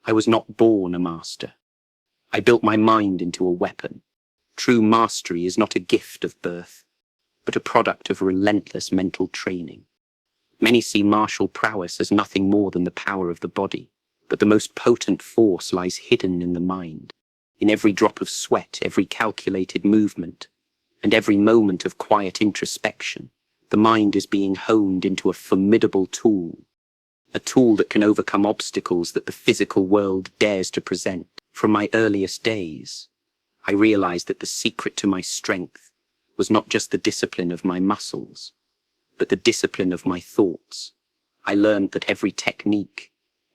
I was not born a master. I built my mind into a weapon. True mastery is not a gift of birth, but a product of relentless mental training. Many see martial prowess as nothing more than the power of the body, but the most potent force lies hidden in the mind. In every drop of sweat, every calculated movement, and every moment of quiet introspection, the mind is being honed into a formidable tool, a tool that can overcome obstacles that the physical world dares to present. From my earliest days, I realized that the secret to my strength was not just the discipline of my muscles, but the discipline of my thoughts. I learned that every technique,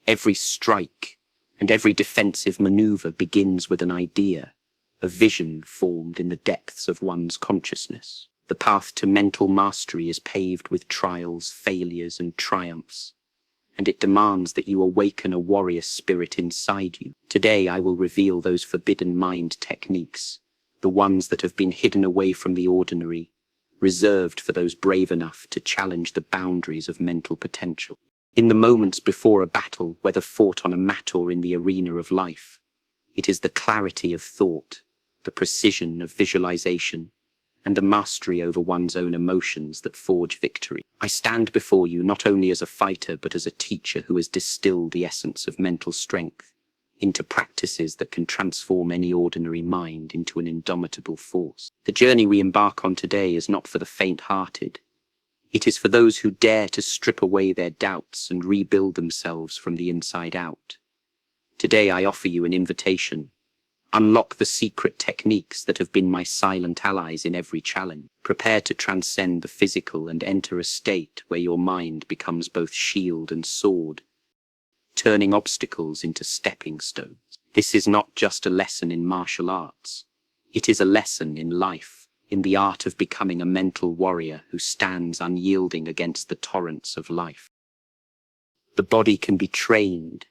every strike, and every defensive maneuver begins with an idea, a vision formed in the depths of one's consciousness. The path to mental mastery is paved with trials, failures, and triumphs, and it demands that you awaken a warrior spirit inside you. Today I will reveal those forbidden mind techniques, the ones that have been hidden away from the ordinary, reserved for those brave enough to challenge the boundaries of mental potential. In the moments before a battle, whether fought on a mat or in the arena of life, it is the clarity of thought, the precision of visualization, and the mastery over one's own emotions that forge victory. I stand before you not only as a fighter, but as a teacher who has distilled the essence of mental strength into practices that can transform any ordinary mind into an indomitable force. The journey we embark on today is not for the faint-hearted. It is for those who dare to strip away their doubts and rebuild themselves from the inside out. Today I offer you an invitation. Unlock the secret techniques that have been my silent allies in every challenge. Prepare to transcend the physical and enter a state where your mind becomes both shield and sword, turning obstacles into stepping stones. This is not just a lesson in martial arts. It is a lesson in life, in the art of becoming a mental warrior who stands unyielding against the torrents of life. The body can be trained,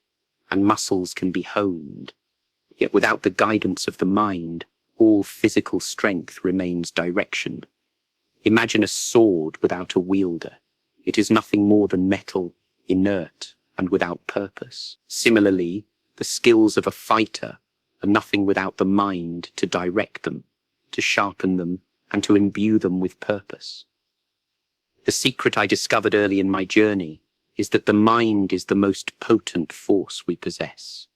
and muscles can be honed. Yet without the guidance of the mind, all physical strength remains direction. Imagine a sword without a wielder. It is nothing more than metal, inert, and without purpose. Similarly, the skills of a fighter are nothing without the mind to direct them, to sharpen them, and to imbue them with purpose. The secret I discovered early in my journey is that the mind is the most potent force we possess.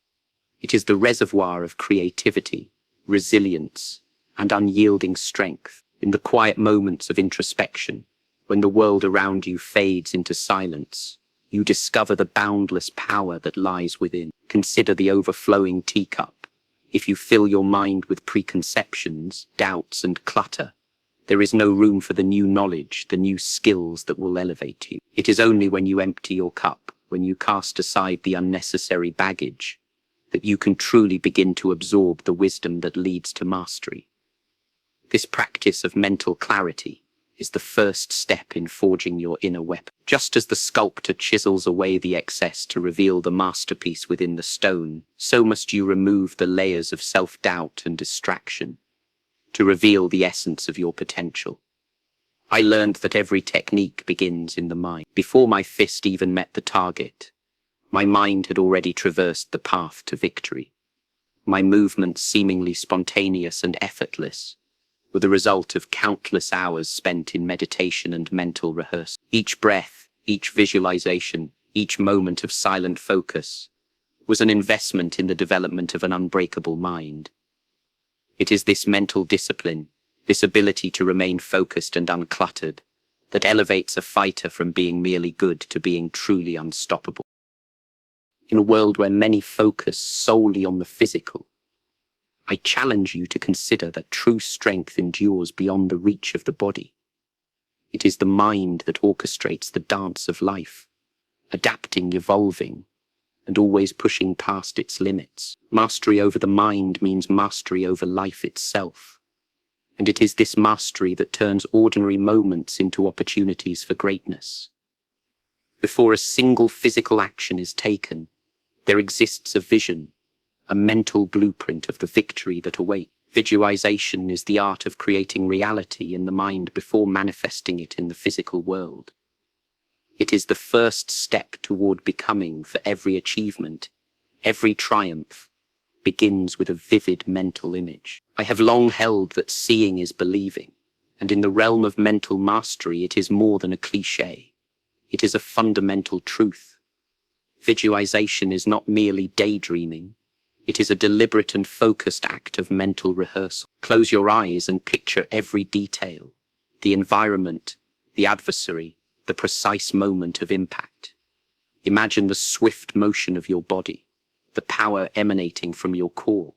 It is the reservoir of creativity, resilience, and unyielding strength. In the quiet moments of introspection, when the world around you fades into silence, you discover the boundless power that lies within. Consider the overflowing teacup. If you fill your mind with preconceptions, doubts, and clutter, there is no room for the new knowledge, the new skills that will elevate you. It is only when you empty your cup, when you cast aside the unnecessary baggage, that you can truly begin to absorb the wisdom that leads to mastery. This practice of mental clarity is the first step in forging your inner weapon. Just as the sculptor chisels away the excess to reveal the masterpiece within the stone, so must you remove the layers of self-doubt and distraction to reveal the essence of your potential. I learned that every technique begins in the mind. Before my fist even met the target, my mind had already traversed the path to victory. My movements, seemingly spontaneous and effortless, were the result of countless hours spent in meditation and mental rehearsal. Each breath, each visualization, each moment of silent focus was an investment in the development of an unbreakable mind. It is this mental discipline, this ability to remain focused and uncluttered, that elevates a fighter from being merely good to being truly unstoppable. In a world where many focus solely on the physical, I challenge you to consider that true strength endures beyond the reach of the body. It is the mind that orchestrates the dance of life, adapting, evolving, and always pushing past its limits. Mastery over the mind means mastery over life itself. And it is this mastery that turns ordinary moments into opportunities for greatness. Before a single physical action is taken, there exists a vision, a mental blueprint of the victory that awaits. Visualization is the art of creating reality in the mind before manifesting it in the physical world. It is the first step toward becoming. For every achievement, Every triumph begins with a vivid mental image. I have long held that seeing is believing, and in the realm of mental mastery it is more than a cliché. It is a fundamental truth. Visualization is not merely daydreaming. It is a deliberate and focused act of mental rehearsal. Close your eyes and picture every detail, the environment, the adversary, the precise moment of impact. Imagine the swift motion of your body, the power emanating from your core,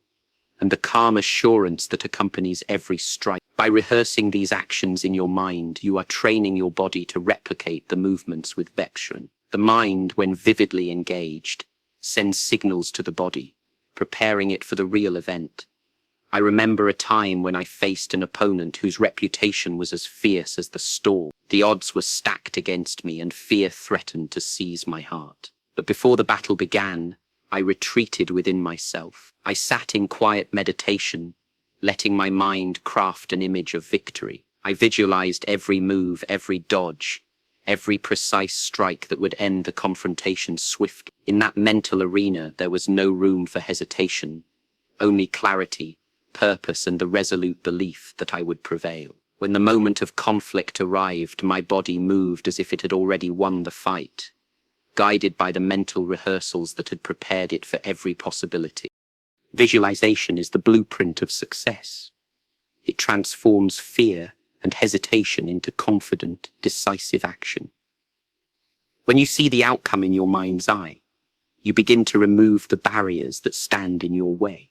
and the calm assurance that accompanies every strike. By rehearsing these actions in your mind, you are training your body to replicate the movements with Vexron. The mind, when vividly engaged, sends signals to the body, preparing it for the real event. I remember a time when I faced an opponent whose reputation was as fierce as the storm. The odds were stacked against me and fear threatened to seize my heart. But before the battle began, I retreated within myself. I sat in quiet meditation, letting my mind craft an image of victory. I visualized every move, every dodge, every precise strike that would end the confrontation swiftly. In that mental arena, there was no room for hesitation, only clarity, purpose, and the resolute belief that I would prevail. When the moment of conflict arrived, my body moved as if it had already won the fight, guided by the mental rehearsals that had prepared it for every possibility. Visualization is the blueprint of success. It transforms fear and hesitation into confident, decisive action. When you see the outcome in your mind's eye, you begin to remove the barriers that stand in your way.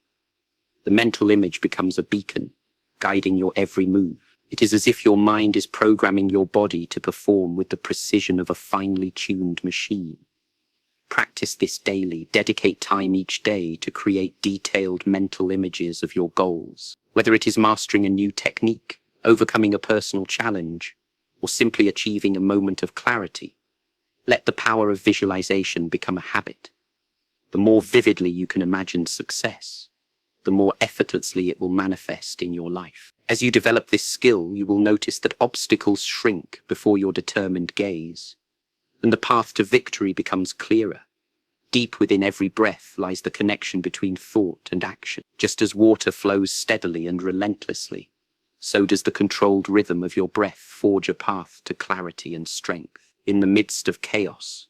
The mental image becomes a beacon, guiding your every move. It is as if your mind is programming your body to perform with the precision of a finely tuned machine. Practice this daily. Dedicate time each day to create detailed mental images of your goals. Whether it is mastering a new technique, overcoming a personal challenge, or simply achieving a moment of clarity, let the power of visualization become a habit. The more vividly you can imagine success, the more effortlessly it will manifest in your life. As you develop this skill, you will notice that obstacles shrink before your determined gaze, and the path to victory becomes clearer. Deep within every breath lies the connection between thought and action. Just as water flows steadily and relentlessly, so does the controlled rhythm of your breath forge a path to clarity and strength. In the midst of chaos,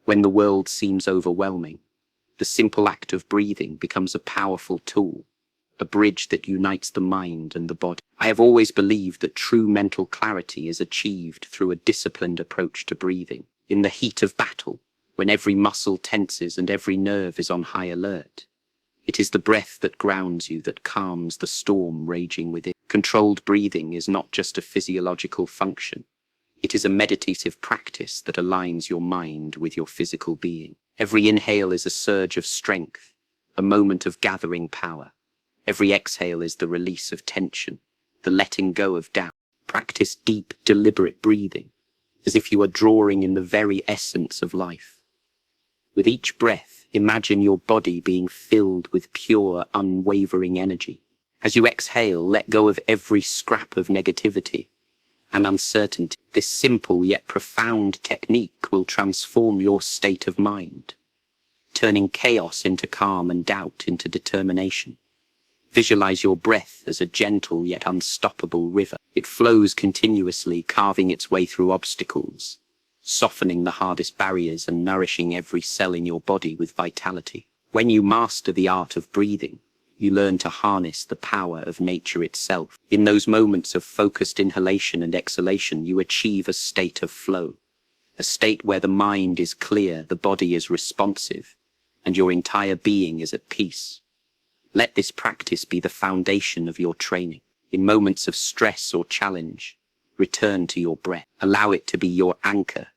when the world seems overwhelming, the simple act of breathing becomes a powerful tool, a bridge that unites the mind and the body. I have always believed that true mental clarity is achieved through a disciplined approach to breathing. In the heat of battle, when every muscle tenses and every nerve is on high alert, it is the breath that grounds you, that calms the storm raging within. Controlled breathing is not just a physiological function. It is a meditative practice that aligns your mind with your physical being. Every inhale is a surge of strength, a moment of gathering power. Every exhale is the release of tension, the letting go of doubt. Practice deep, deliberate breathing, as if you are drawing in the very essence of life. With each breath, imagine your body being filled with pure, unwavering energy. As you exhale, let go of every scrap of negativity and uncertainty. This simple yet profound technique will transform your state of mind, turning chaos into calm and doubt into determination. Visualize your breath as a gentle yet unstoppable river. It flows continuously, carving its way through obstacles, softening the hardest barriers and nourishing every cell in your body with vitality. When you master the art of breathing, you learn to harness the power of nature itself. In those moments of focused inhalation and exhalation, you achieve a state of flow, a state where the mind is clear, the body is responsive, and your entire being is at peace. Let this practice be the foundation of your training. In moments of stress or challenge, return to your breath. Allow it to be your anchor,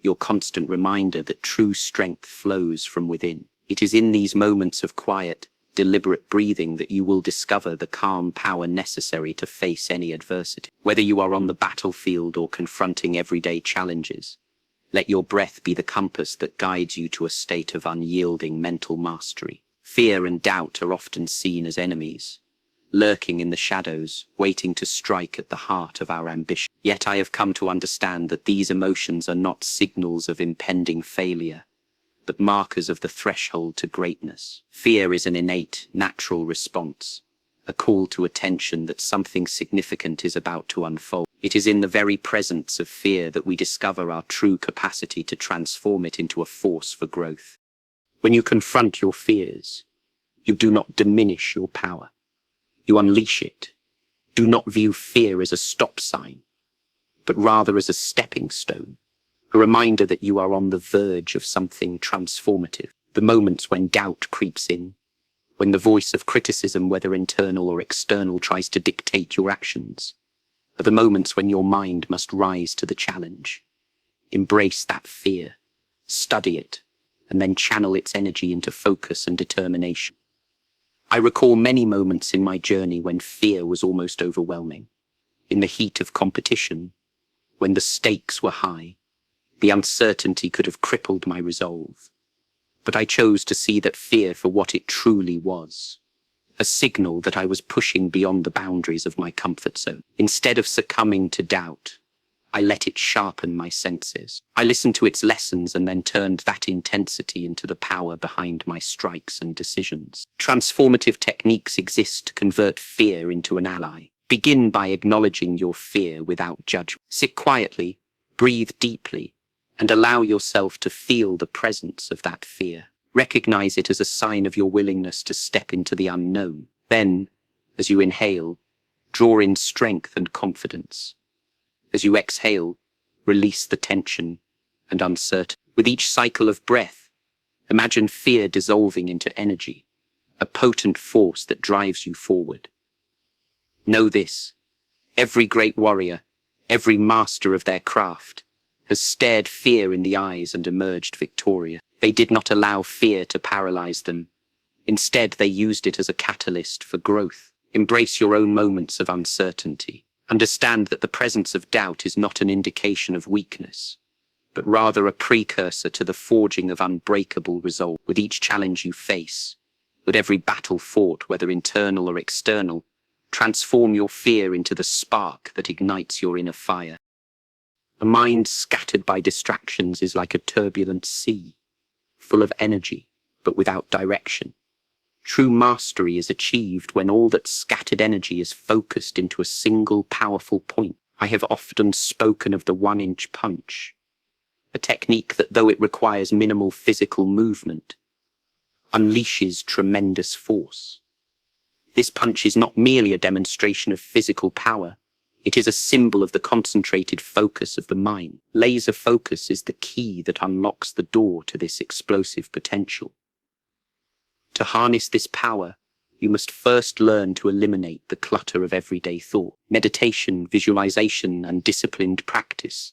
your constant reminder that true strength flows from within. It is in these moments of quiet, deliberate breathing that you will discover the calm power necessary to face any adversity. Whether you are on the battlefield or confronting everyday challenges, let your breath be the compass that guides you to a state of unyielding mental mastery. Fear and doubt are often seen as enemies, lurking in the shadows, waiting to strike at the heart of our ambition. Yet I have come to understand that these emotions are not signals of impending failure, but markers of the threshold to greatness. Fear is an innate, natural response, a call to attention that something significant is about to unfold. It is in the very presence of fear that we discover our true capacity to transform it into a force for growth. When you confront your fears, you do not diminish your power. You unleash it. Do not view fear as a stop sign, but rather as a stepping stone, a reminder that you are on the verge of something transformative. The moments when doubt creeps in, when the voice of criticism, whether internal or external, tries to dictate your actions, are the moments when your mind must rise to the challenge. Embrace that fear, study it, and then channel its energy into focus and determination. I recall many moments in my journey when fear was almost overwhelming. In the heat of competition, when the stakes were high, the uncertainty could have crippled my resolve. But I chose to see that fear for what it truly was, a signal that I was pushing beyond the boundaries of my comfort zone. Instead of succumbing to doubt, I let it sharpen my senses. I listened to its lessons and then turned that intensity into the power behind my strikes and decisions. Transformative techniques exist to convert fear into an ally. Begin by acknowledging your fear without judgment. Sit quietly, breathe deeply, and allow yourself to feel the presence of that fear. Recognize it as a sign of your willingness to step into the unknown. Then, as you inhale, draw in strength and confidence. As you exhale, release the tension and uncertainty. With each cycle of breath, imagine fear dissolving into energy, a potent force that drives you forward. Know this: every great warrior, every master of their craft, has stared fear in the eyes and emerged victorious. They did not allow fear to paralyze them. Instead, they used it as a catalyst for growth. Embrace your own moments of uncertainty. Understand that the presence of doubt is not an indication of weakness, but rather a precursor to the forging of unbreakable resolve. With each challenge you face, with every battle fought, whether internal or external, transform your fear into the spark that ignites your inner fire. A mind scattered by distractions is like a turbulent sea, full of energy, but without direction. True mastery is achieved when all that scattered energy is focused into a single powerful point. I have often spoken of the 1-inch punch, a technique that, though it requires minimal physical movement, unleashes tremendous force. This punch is not merely a demonstration of physical power. It is a symbol of the concentrated focus of the mind. Laser focus is the key that unlocks the door to this explosive potential. To harness this power, you must first learn to eliminate the clutter of everyday thought. Meditation, visualization, and disciplined practice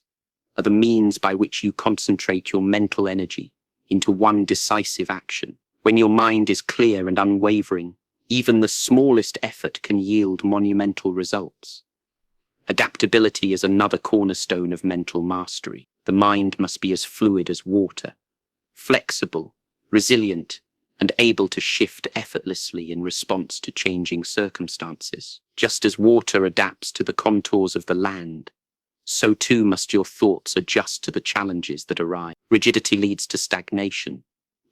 are the means by which you concentrate your mental energy into one decisive action. When your mind is clear and unwavering, even the smallest effort can yield monumental results. Adaptability is another cornerstone of mental mastery. The mind must be as fluid as water, flexible, resilient, and able to shift effortlessly in response to changing circumstances. Just as water adapts to the contours of the land, so too must your thoughts adjust to the challenges that arise. Rigidity leads to stagnation.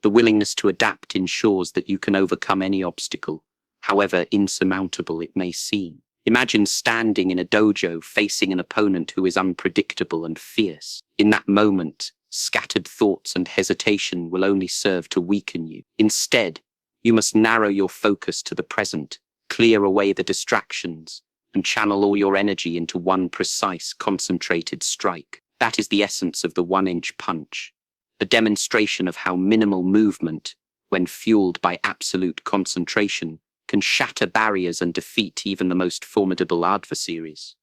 The willingness to adapt ensures that you can overcome any obstacle, however insurmountable it may seem. Imagine standing in a dojo facing an opponent who is unpredictable and fierce. In that moment, scattered thoughts and hesitation will only serve to weaken you. Instead, you must narrow your focus to the present, clear away the distractions, and channel all your energy into one precise, concentrated strike. That is the essence of the 1-inch punch, a demonstration of how minimal movement, when fueled by absolute concentration, can shatter barriers and defeat even the most formidable adversaries.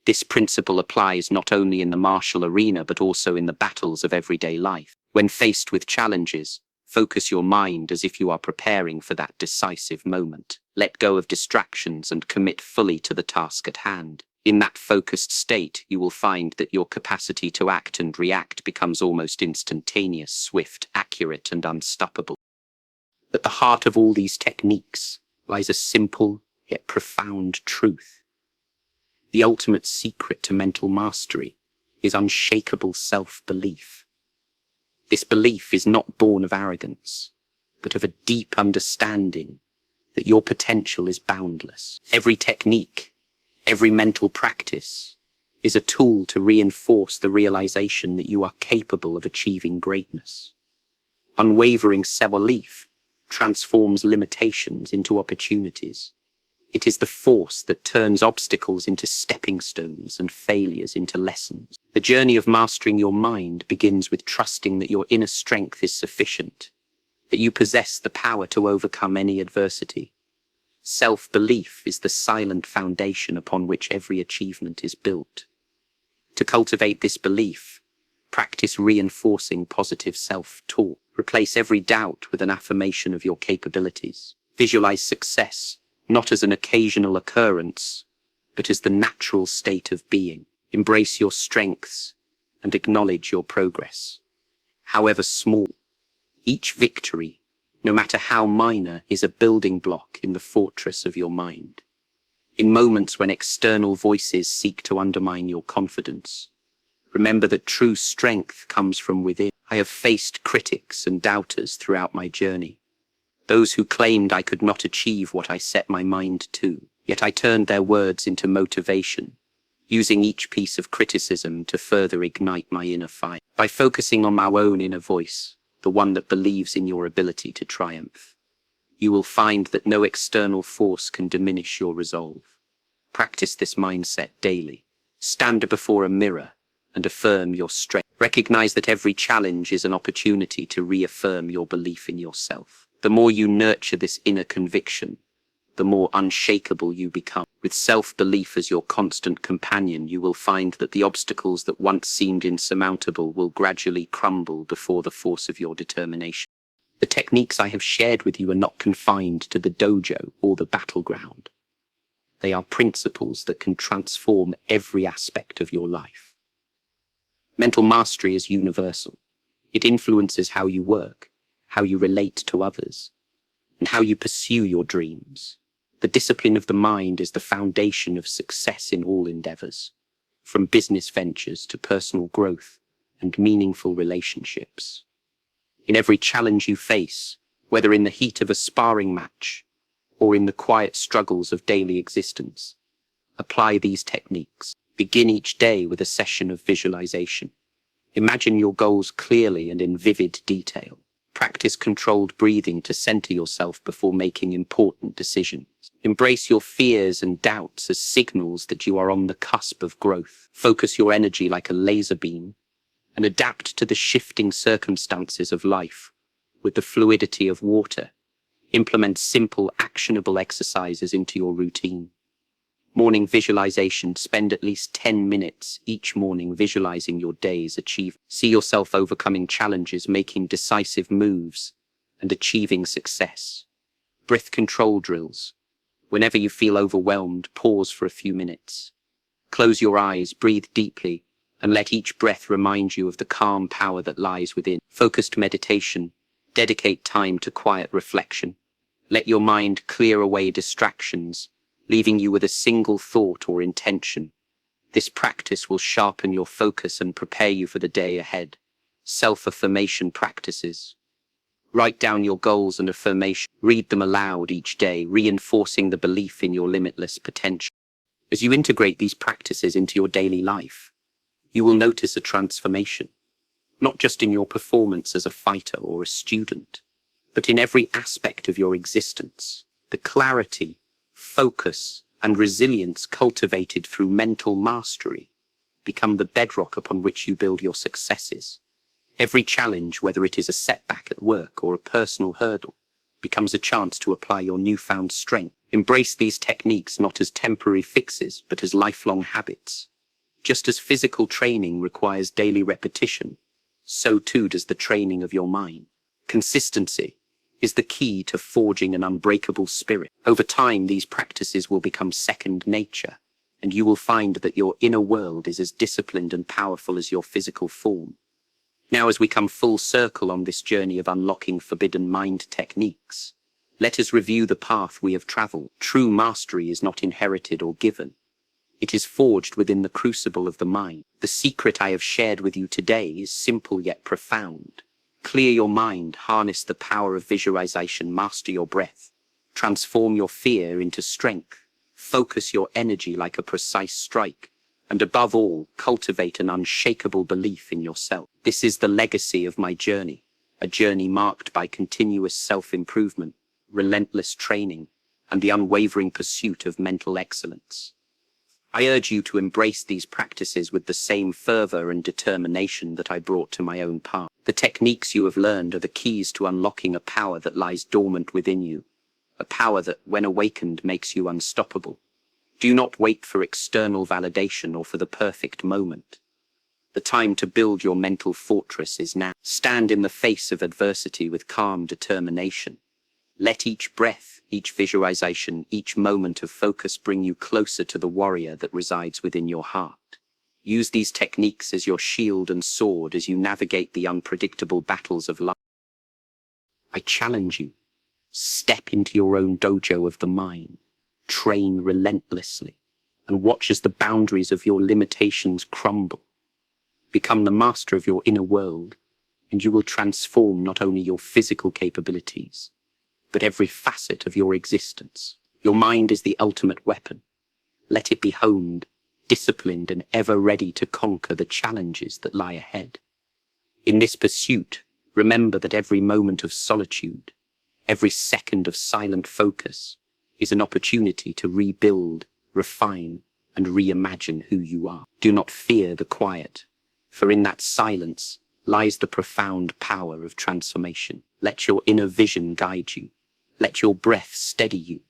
This principle applies not only in the martial arena but also in the battles of everyday life. When faced with challenges, focus your mind as if you are preparing for that decisive moment. Let go of distractions and commit fully to the task at hand. In that focused state, you will find that your capacity to act and react becomes almost instantaneous, swift, accurate, and unstoppable. At the heart of all these techniques lies a simple yet profound truth. The ultimate secret to mental mastery is unshakable self-belief. This belief is not born of arrogance, but of a deep understanding that your potential is boundless. Every technique, every mental practice is a tool to reinforce the realization that you are capable of achieving greatness. Unwavering self-belief transforms limitations into opportunities. It is the force that turns obstacles into stepping stones and failures into lessons. The journey of mastering your mind begins with trusting that your inner strength is sufficient, that you possess the power to overcome any adversity. Self-belief is the silent foundation upon which every achievement is built. To cultivate this belief, practice reinforcing positive self-talk. Replace every doubt with an affirmation of your capabilities. Visualize success not as an occasional occurrence, but as the natural state of being. Embrace your strengths and acknowledge your progress. However small, each victory, no matter how minor, is a building block in the fortress of your mind. In moments when external voices seek to undermine your confidence, remember that true strength comes from within. I have faced critics and doubters throughout my journey, those who claimed I could not achieve what I set my mind to. Yet I turned their words into motivation, using each piece of criticism to further ignite my inner fire. By focusing on my own inner voice, the one that believes in your ability to triumph, you will find that no external force can diminish your resolve. Practice this mindset daily. Stand before a mirror and affirm your strength. Recognize that every challenge is an opportunity to reaffirm your belief in yourself. The more you nurture this inner conviction, the more unshakable you become. With self-belief as your constant companion, you will find that the obstacles that once seemed insurmountable will gradually crumble before the force of your determination. The techniques I have shared with you are not confined to the dojo or the battleground. They are principles that can transform every aspect of your life. Mental mastery is universal. It influences how you work, how you relate to others, and how you pursue your dreams. The discipline of the mind is the foundation of success in all endeavors, from business ventures to personal growth and meaningful relationships. In every challenge you face, whether in the heat of a sparring match or in the quiet struggles of daily existence, apply these techniques. Begin each day with a session of visualization. Imagine your goals clearly and in vivid detail. Practice controlled breathing to center yourself before making important decisions. Embrace your fears and doubts as signals that you are on the cusp of growth. Focus your energy like a laser beam and adapt to the shifting circumstances of life with the fluidity of water. Implement simple, actionable exercises into your routine. Morning visualization. Spend at least 10 minutes each morning visualizing your day's achievement. See yourself overcoming challenges, making decisive moves, and achieving success. Breath control drills. Whenever you feel overwhelmed, pause for a few minutes. Close your eyes, breathe deeply, and let each breath remind you of the calm power that lies within. Focused meditation. Dedicate time to quiet reflection. Let your mind clear away distractions, leaving you with a single thought or intention. This practice will sharpen your focus and prepare you for the day ahead. Self-affirmation practices. Write down your goals and affirmation. Read them aloud each day, reinforcing the belief in your limitless potential. As you integrate these practices into your daily life, you will notice a transformation, not just in your performance as a fighter or a student, but in every aspect of your existence. The clarity, focus, and resilience cultivated through mental mastery become the bedrock upon which you build your successes. Every challenge, whether it is a setback at work or a personal hurdle, becomes a chance to apply your newfound strength. Embrace these techniques not as temporary fixes, but as lifelong habits. Just as physical training requires daily repetition, so too does the training of your mind. Consistency is the key to forging an unbreakable spirit. Over time, these practices will become second nature, and you will find that your inner world is as disciplined and powerful as your physical form. Now, as we come full circle on this journey of unlocking forbidden mind techniques, let us review the path we have traveled. True mastery is not inherited or given. It is forged within the crucible of the mind. The secret I have shared with you today is simple yet profound. Clear your mind, harness the power of visualization, master your breath, transform your fear into strength, focus your energy like a precise strike, and above all, cultivate an unshakable belief in yourself. This is the legacy of my journey, a journey marked by continuous self-improvement, relentless training, and the unwavering pursuit of mental excellence. I urge you to embrace these practices with the same fervor and determination that I brought to my own path. The techniques you have learned are the keys to unlocking a power that lies dormant within you, a power that, when awakened, makes you unstoppable. Do not wait for external validation or for the perfect moment. The time to build your mental fortress is now. Stand in the face of adversity with calm determination. Let each breath, each visualization, each moment of focus bring you closer to the warrior that resides within your heart. Use these techniques as your shield and sword as you navigate the unpredictable battles of life. I challenge you. Step into your own dojo of the mind. Train relentlessly, and watch as the boundaries of your limitations crumble. Become the master of your inner world, and you will transform not only your physical capabilities, but every facet of your existence. Your mind is the ultimate weapon. Let it be honed, disciplined, and ever ready to conquer the challenges that lie ahead. In this pursuit, remember that every moment of solitude, every second of silent focus, is an opportunity to rebuild, refine, and reimagine who you are. Do not fear the quiet, for in that silence lies the profound power of transformation. Let your inner vision guide you. Let your breath steady you,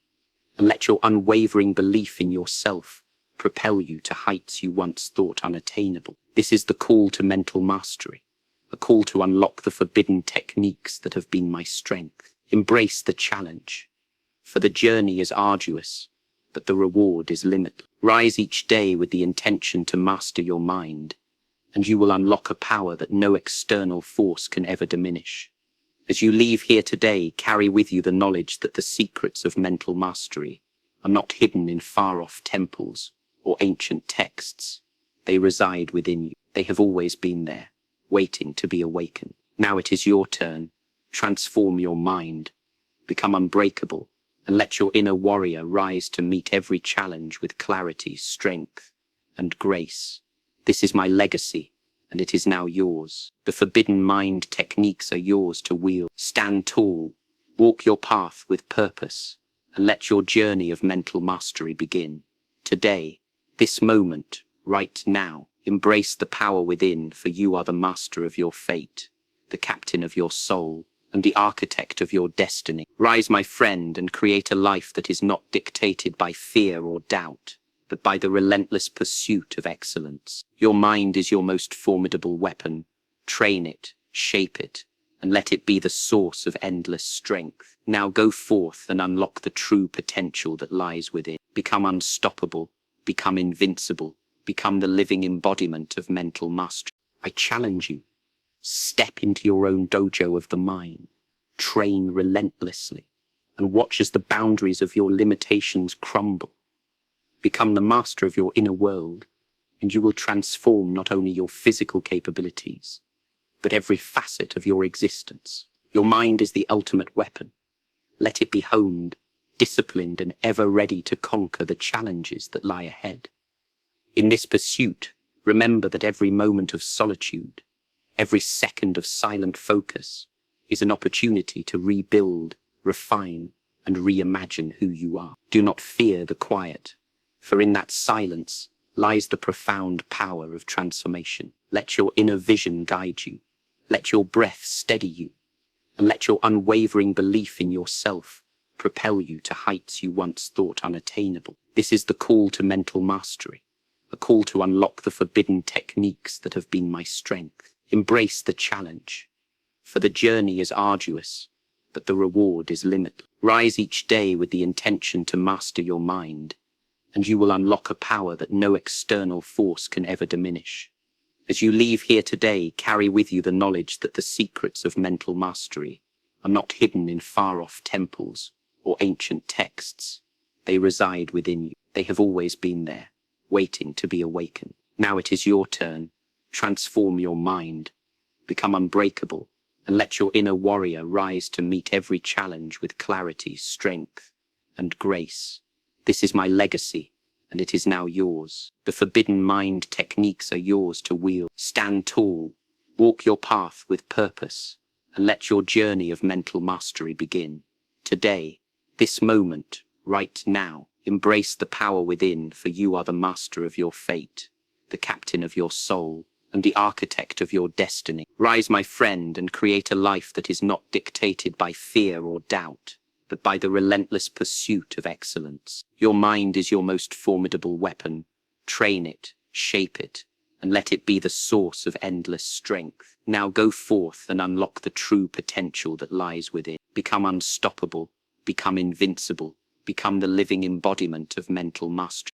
and let your unwavering belief in yourself propel you to heights you once thought unattainable. This is the call to mental mastery, a call to unlock the forbidden techniques that have been my strength. Embrace the challenge, for the journey is arduous, but the reward is limitless. Rise each day with the intention to master your mind, and you will unlock a power that no external force can ever diminish. As you leave here today, carry with you the knowledge that the secrets of mental mastery are not hidden in far-off temples or ancient texts. They reside within you. They have always been there, waiting to be awakened. Now it is your turn. Transform your mind, become unbreakable, and let your inner warrior rise to meet every challenge with clarity, strength, and grace. This is my legacy, and it is now yours. The forbidden mind techniques are yours to wield. Stand tall, walk your path with purpose, and let your journey of mental mastery begin. Today, this moment, right now, embrace the power within, for you are the master of your fate, the captain of your soul, and the architect of your destiny. Rise, my friend, and create a life that is not dictated by fear or doubt, but by the relentless pursuit of excellence. Your mind is your most formidable weapon. Train it, shape it, and let it be the source of endless strength. Now go forth and unlock the true potential that lies within. Become unstoppable, become invincible, become the living embodiment of mental mastery. I challenge you. Step into your own dojo of the mind. Train relentlessly, and watch as the boundaries of your limitations crumble. Become the master of your inner world, and you will transform not only your physical capabilities, but every facet of your existence. Your mind is the ultimate weapon. Let it be honed, disciplined, and ever ready to conquer the challenges that lie ahead. In this pursuit, remember that every moment of solitude, every second of silent focus, is an opportunity to rebuild, refine, and reimagine who you are. Do not fear the quiet, for in that silence lies the profound power of transformation. Let your inner vision guide you. Let your breath steady you, and let your unwavering belief in yourself propel you to heights you once thought unattainable. This is the call to mental mastery, a call to unlock the forbidden techniques that have been my strength. Embrace the challenge, for the journey is arduous, but the reward is limitless. Rise each day with the intention to master your mind, and you will unlock a power that no external force can ever diminish. As you leave here today, carry with you the knowledge that the secrets of mental mastery are not hidden in far-off temples or ancient texts. They reside within you. They have always been there, waiting to be awakened. Now it is your turn. Transform your mind, become unbreakable, and let your inner warrior rise to meet every challenge with clarity, strength, and grace. This is my legacy, and it is now yours. The forbidden mind techniques are yours to wield. Stand tall, walk your path with purpose, and let your journey of mental mastery begin. Today, this moment, right now, embrace the power within, for you are the master of your fate, the captain of your soul, and the architect of your destiny. Rise, my friend, and create a life that is not dictated by fear or doubt, but by the relentless pursuit of excellence. Your mind is your most formidable weapon. Train it, shape it, and let it be the source of endless strength. Now go forth and unlock the true potential that lies within. Become unstoppable, become invincible, become the living embodiment of mental mastery.